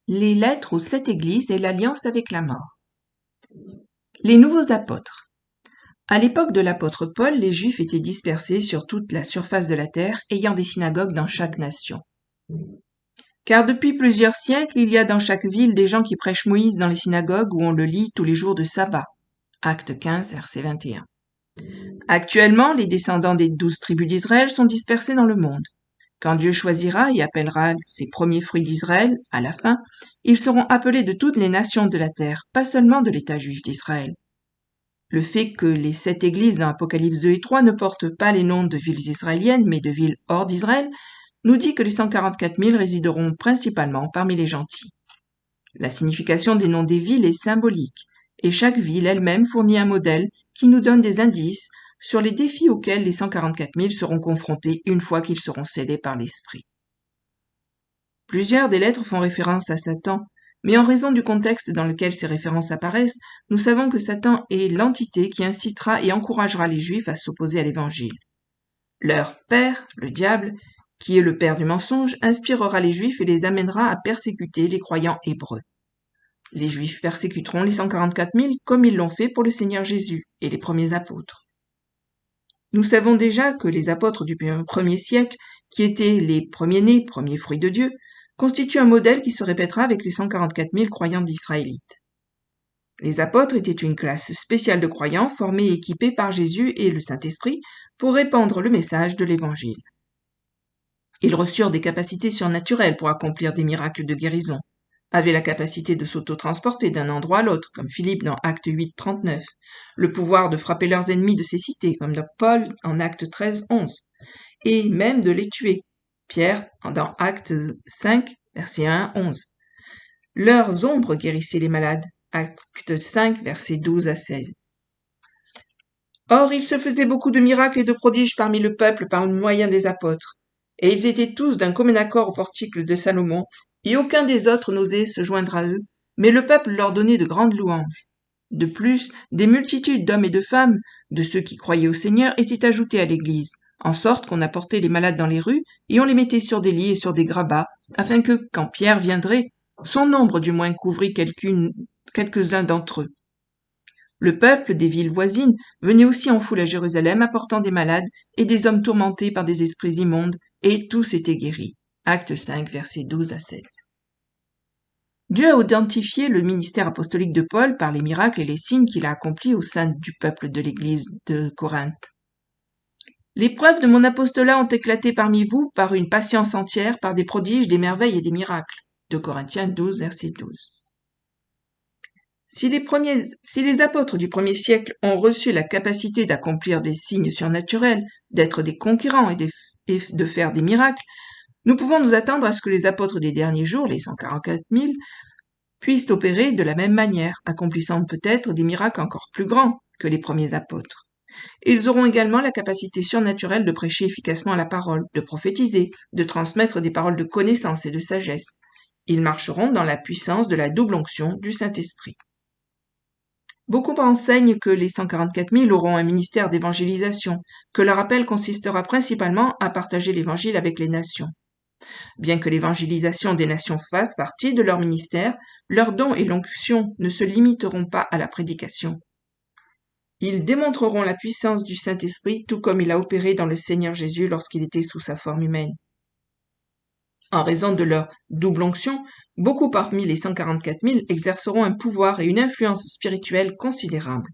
Les lettres aux 7 églises et l'alliance avec la mort. Les nouveaux apôtres. À l'époque de l'apôtre Paul, les Juifs étaient dispersés sur toute la surface de la terre, ayant des synagogues dans chaque nation. Car depuis plusieurs siècles, il y a dans chaque ville des gens qui prêchent Moïse dans les synagogues où on le lit tous les jours de sabbat. Acte 15, verset 21. Actuellement, les descendants des 12 tribus d'Israël sont dispersés dans le monde. Quand Dieu choisira et appellera ses premiers fruits d'Israël, à la fin, ils seront appelés de toutes les nations de la terre, pas seulement de l'État juif d'Israël. Le fait que les 7 églises dans Apocalypse 2 et 3 ne portent pas les noms de villes israéliennes, mais de villes hors d'Israël, nous dit que les 144 000 résideront principalement parmi les gentils. La signification des noms des villes est symbolique, et chaque ville elle-même fournit un modèle qui nous donne des indices sur les défis auxquels les 144 000 seront confrontés une fois qu'ils seront scellés par l'Esprit. Plusieurs des lettres font référence à Satan, mais en raison du contexte dans lequel ces références apparaissent, nous savons que Satan est l'entité qui incitera et encouragera les Juifs à s'opposer à l'Évangile. Leur père, le diable, qui est le père du mensonge, inspirera les Juifs et les amènera à persécuter les croyants hébreux. Les Juifs persécuteront les 144 000 comme ils l'ont fait pour le Seigneur Jésus et les premiers apôtres. Nous savons déjà que les apôtres du premier siècle, qui étaient les premiers-nés, premiers fruits de Dieu, constituent un modèle qui se répétera avec les 144 000 croyants d'Israélites. Les apôtres étaient une classe spéciale de croyants formés et équipés par Jésus et le Saint-Esprit pour répandre le message de l'Évangile. Ils reçurent des capacités surnaturelles pour accomplir des miracles de guérison, avaient la capacité de s'auto-transporter d'un endroit à l'autre, comme Philippe dans Acte 8, 39, le pouvoir de frapper leurs ennemis de cécité, comme dans Paul en Acte 13, 11, et même de les tuer, Pierre dans Acte 5, versets 1 à 11. Leurs ombres guérissaient les malades, Acte 5, versets 12 à 16. Or, il se faisait beaucoup de miracles et de prodiges parmi le peuple par le moyen des apôtres, et ils étaient tous d'un commun accord au portique de Salomon, et aucun des autres n'osait se joindre à eux, mais le peuple leur donnait de grandes louanges. De plus, des multitudes d'hommes et de femmes, de ceux qui croyaient au Seigneur, étaient ajoutés à l'Église, en sorte qu'on apportait les malades dans les rues, et on les mettait sur des lits et sur des grabats, afin que, quand Pierre viendrait, son nombre du moins couvrit quelques-uns d'entre eux. Le peuple des villes voisines venait aussi en foule à Jérusalem apportant des malades et des hommes tourmentés par des esprits immondes, et tous étaient guéris. Acte 5, versets 12 à 16. Dieu a identifié le ministère apostolique de Paul par les miracles et les signes qu'il a accomplis au sein du peuple de l'Église de Corinthe. Les preuves de mon apostolat ont éclaté parmi vous par une patience entière, par des prodiges, des merveilles et des miracles. 2 Corinthiens 12, verset 12. Si les apôtres du premier siècle ont reçu la capacité d'accomplir des signes surnaturels, d'être des conquérants et de faire des miracles, nous pouvons nous attendre à ce que les apôtres des derniers jours, les 144 000, puissent opérer de la même manière, accomplissant peut-être des miracles encore plus grands que les premiers apôtres. Ils auront également la capacité surnaturelle de prêcher efficacement la parole, de prophétiser, de transmettre des paroles de connaissance et de sagesse. Ils marcheront dans la puissance de la double onction du Saint-Esprit. Beaucoup enseignent que les 144 000 auront un ministère d'évangélisation, que leur appel consistera principalement à partager l'Évangile avec les nations. Bien que l'évangélisation des nations fasse partie de leur ministère, leurs dons et l'onction ne se limiteront pas à la prédication. Ils démontreront la puissance du Saint-Esprit tout comme il a opéré dans le Seigneur Jésus lorsqu'il était sous sa forme humaine. En raison de leur double onction, beaucoup parmi les 144 000 exerceront un pouvoir et une influence spirituelle considérables.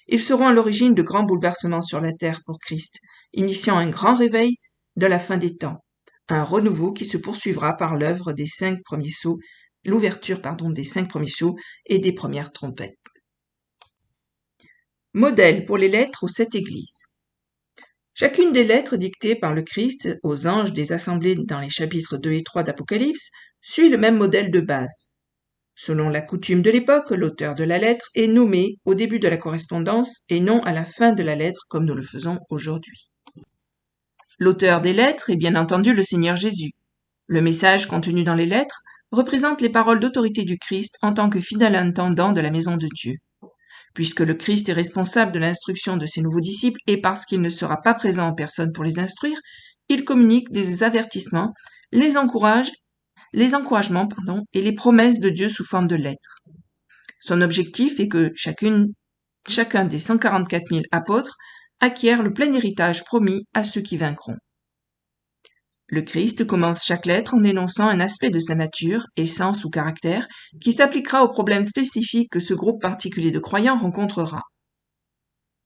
Ils seront à l'origine de grands bouleversements sur la terre pour Christ, initiant un grand réveil de la fin des temps, un renouveau qui se poursuivra par l'œuvre des 5 premiers sceaux, l'ouverture des 5 premiers sceaux et des premières trompettes. Modèle pour les lettres aux 7 églises. Chacune des lettres dictées par le Christ aux anges des assemblées dans les chapitres 2 et 3 d'Apocalypse suit le même modèle de base. Selon la coutume de l'époque, l'auteur de la lettre est nommé au début de la correspondance et non à la fin de la lettre comme nous le faisons aujourd'hui. L'auteur des lettres est bien entendu le Seigneur Jésus. Le message contenu dans les lettres représente les paroles d'autorité du Christ en tant que fidèle intendant de la maison de Dieu. Puisque le Christ est responsable de l'instruction de ses nouveaux disciples et parce qu'il ne sera pas présent en personne pour les instruire, il communique des avertissements, les encourage les encouragements, et les promesses de Dieu sous forme de lettres. Son objectif est que chacun des 144 000 apôtres acquiert le plein héritage promis à ceux qui vaincront. Le Christ commence chaque lettre en énonçant un aspect de sa nature, essence ou caractère, qui s'appliquera aux problèmes spécifiques que ce groupe particulier de croyants rencontrera.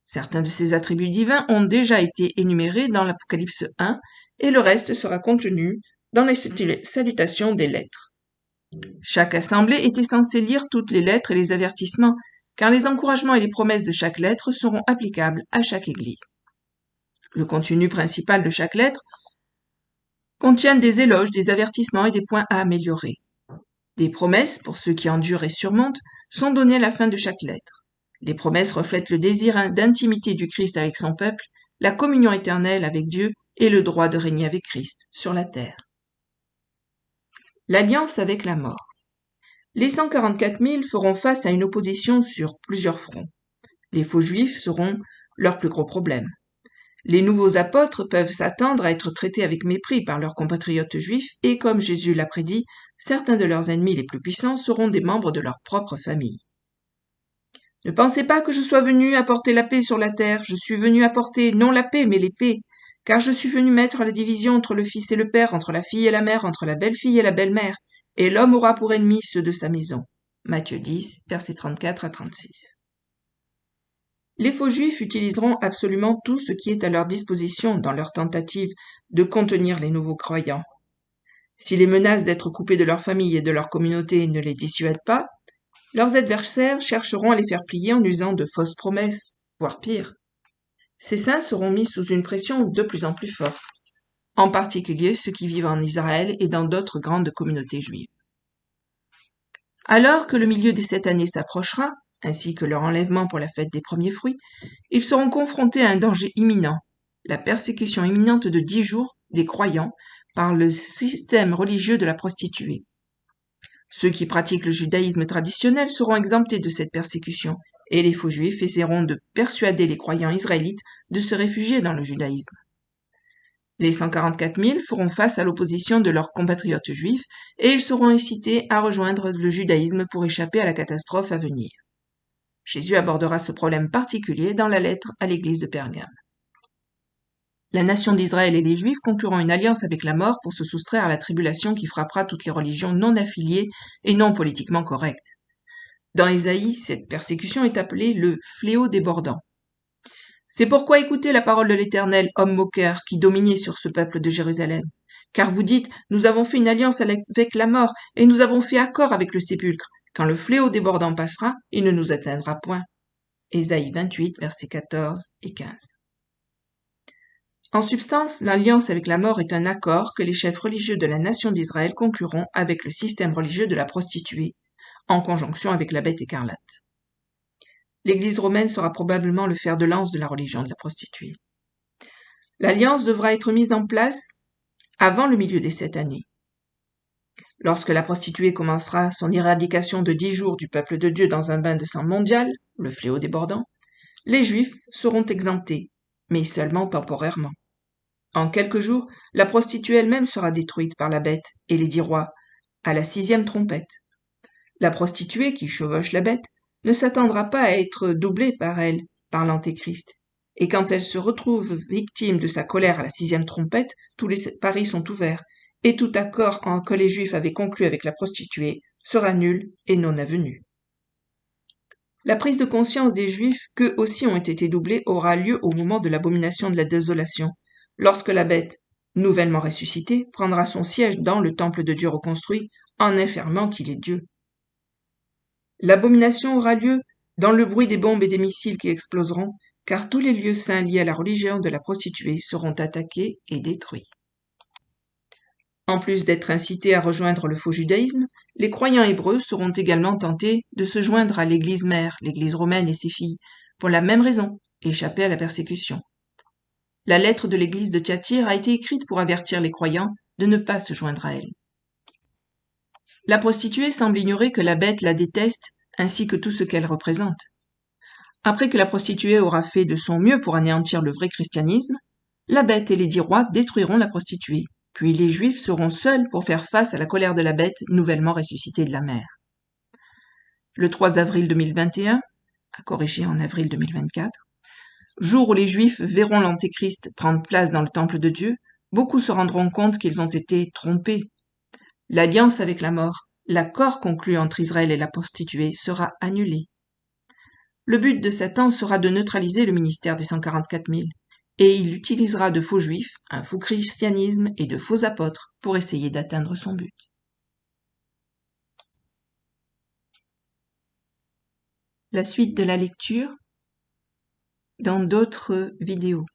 Certains de ces attributs divins ont déjà été énumérés dans l'Apocalypse 1 et le reste sera contenu dans les salutations des lettres. Chaque assemblée était censée lire toutes les lettres et les avertissements, car les encouragements et les promesses de chaque lettre seront applicables à chaque église. Le contenu principal de chaque lettre contient des éloges, des avertissements et des points à améliorer. Des promesses, pour ceux qui endurent et surmontent, sont données à la fin de chaque lettre. Les promesses reflètent le désir d'intimité du Christ avec son peuple, la communion éternelle avec Dieu et le droit de régner avec Christ sur la terre. L'alliance avec la mort. Les 144 000 feront face à une opposition sur plusieurs fronts. Les faux juifs seront leur plus gros problème. Les nouveaux apôtres peuvent s'attendre à être traités avec mépris par leurs compatriotes juifs et, comme Jésus l'a prédit, certains de leurs ennemis les plus puissants seront des membres de leur propre famille. Ne pensez pas que je sois venu apporter la paix sur la terre, je suis venu apporter non la paix mais l'épée, car je suis venu mettre la division entre le fils et le père, entre la fille et la mère, entre la belle-fille et la belle-mère, et l'homme aura pour ennemis ceux de sa maison. Matthieu 10, versets 34 à 36. Les faux juifs utiliseront absolument tout ce qui est à leur disposition dans leur tentative de contenir les nouveaux croyants. Si les menaces d'être coupés de leur famille et de leur communauté ne les dissuadent pas, leurs adversaires chercheront à les faire plier en usant de fausses promesses, voire pire. Ces saints seront mis sous une pression de plus en plus forte, en particulier ceux qui vivent en Israël et dans d'autres grandes communautés juives. Alors que le milieu des 7 années s'approchera, ainsi que leur enlèvement pour la fête des premiers fruits, ils seront confrontés à un danger imminent, la persécution imminente de 10 jours des croyants par le système religieux de la prostituée. Ceux qui pratiquent le judaïsme traditionnel seront exemptés de cette persécution, et les faux juifs essaieront de persuader les croyants israélites de se réfugier dans le judaïsme. Les 144 000 feront face à l'opposition de leurs compatriotes juifs, et ils seront incités à rejoindre le judaïsme pour échapper à la catastrophe à venir. Jésus abordera ce problème particulier dans la lettre à l'église de Pergame. La nation d'Israël et les Juifs concluront une alliance avec la mort pour se soustraire à la tribulation qui frappera toutes les religions non affiliées et non politiquement correctes. Dans Ésaïe, cette persécution est appelée le fléau débordant. C'est pourquoi écoutez la parole de l'Éternel, homme moqueur, qui dominait sur ce peuple de Jérusalem. Car vous dites, nous avons fait une alliance avec la mort, et nous avons fait accord avec le sépulcre. Quand le fléau débordant passera, il ne nous atteindra point. Ésaïe 28, versets 14 et 15. En substance, l'alliance avec la mort est un accord que les chefs religieux de la nation d'Israël concluront avec le système religieux de la prostituée, en conjonction avec la bête écarlate. L'Église romaine sera probablement le fer de lance de la religion de la prostituée. L'alliance devra être mise en place avant le milieu des 7 années. Lorsque la prostituée commencera son éradication de 10 jours du peuple de Dieu dans un bain de sang mondial, le fléau débordant, les Juifs seront exemptés, mais seulement temporairement. En quelques jours, la prostituée elle-même sera détruite par la bête et les 10 rois, à la 6e trompette. La prostituée qui chevauche la bête ne s'attendra pas à être doublée par elle, par l'Antéchrist. Et quand elle se retrouve victime de sa colère à la 6e trompette, tous les paris sont ouverts, et tout accord que les Juifs avaient conclu avec la prostituée sera nul et non avenu. La prise de conscience des Juifs, qu'eux aussi ont été doublés, aura lieu au moment de l'abomination de la désolation, lorsque la bête, nouvellement ressuscitée, prendra son siège dans le temple de Dieu reconstruit, en affirmant qu'il est Dieu. L'abomination aura lieu dans le bruit des bombes et des missiles qui exploseront, car tous les lieux saints liés à la religion de la prostituée seront attaqués et détruits. En plus d'être incités à rejoindre le faux judaïsme, les croyants hébreux seront également tentés de se joindre à l'Église mère, l'Église romaine et ses filles, pour la même raison, échapper à la persécution. La lettre de l'Église de Thyatire a été écrite pour avertir les croyants de ne pas se joindre à elle. La prostituée semble ignorer que la bête la déteste, ainsi que tout ce qu'elle représente. Après que la prostituée aura fait de son mieux pour anéantir le vrai christianisme, la bête et les 10 rois détruiront la prostituée, puis les Juifs seront seuls pour faire face à la colère de la bête nouvellement ressuscitée de la mer. Le 3 avril 2021, à corriger en avril 2024, jour où les Juifs verront l'Antéchrist prendre place dans le temple de Dieu, beaucoup se rendront compte qu'ils ont été trompés. L'alliance avec la mort, l'accord conclu entre Israël et la prostituée sera annulé. Le but de Satan sera de neutraliser le ministère des 144 000, et il utilisera de faux juifs, un faux christianisme et de faux apôtres pour essayer d'atteindre son but. La suite de la lecture dans d'autres vidéos.